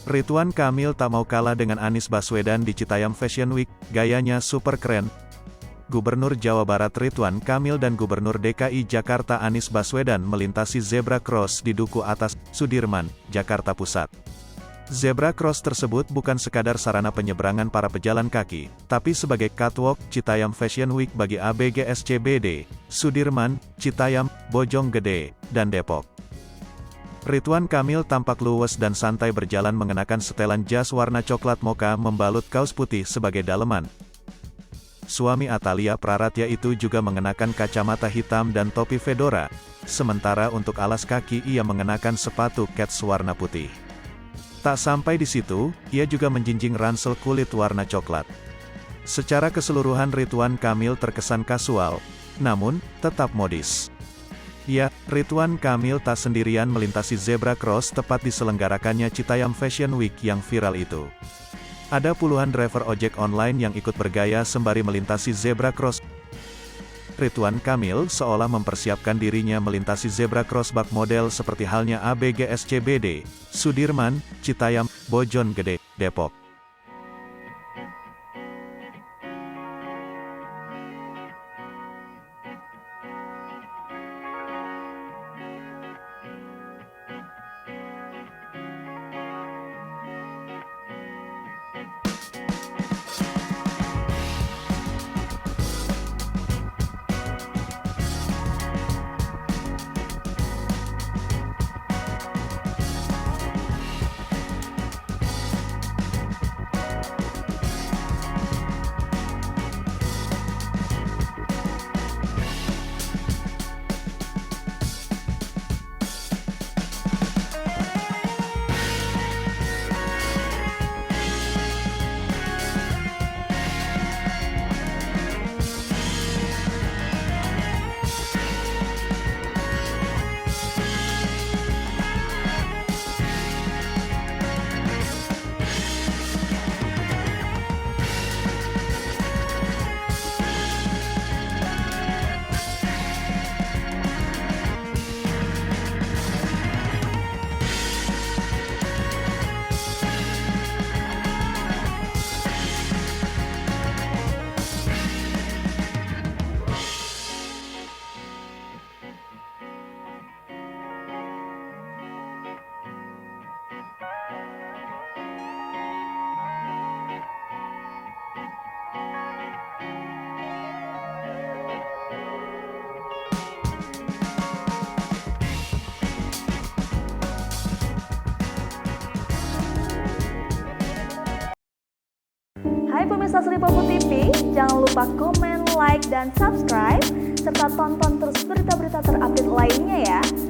Ridwan Kamil tak mau kalah dengan Anies Baswedan di Citayam Fashion Week, gayanya super keren. Gubernur Jawa Barat Ridwan Kamil dan Gubernur DKI Jakarta Anies Baswedan melintasi zebra cross di Duku Atas, Sudirman, Jakarta Pusat. Zebra cross tersebut bukan sekadar sarana penyeberangan para pejalan kaki, tapi sebagai catwalk Citayam Fashion Week bagi ABG SCBD, Sudirman, Citayam, Bojonggede, dan Depok. Ridwan Kamil tampak luwes dan santai berjalan mengenakan setelan jas warna coklat mocha membalut kaos putih sebagai daleman. Suami Atalia Praratya itu juga mengenakan kacamata hitam dan topi fedora, sementara untuk alas kaki ia mengenakan sepatu kets warna putih. Tak sampai di situ, ia juga menjinjing ransel kulit warna coklat. Secara keseluruhan Ridwan Kamil terkesan kasual, namun, tetap modis. Ya, Ridwan Kamil tak sendirian melintasi zebra cross tepat diselenggarakannya Citayam Fashion Week yang viral itu. Ada puluhan driver ojek online yang ikut bergaya sembari melintasi zebra cross. Ridwan Kamil seolah mempersiapkan dirinya melintasi zebra cross bak model seperti halnya ABG SCBD, Sudirman, Citayam, Bojonggede, Depok. Hai pemirsa Sri Popo TV, jangan lupa komen, like, dan subscribe, serta tonton terus berita-berita terupdate lainnya ya.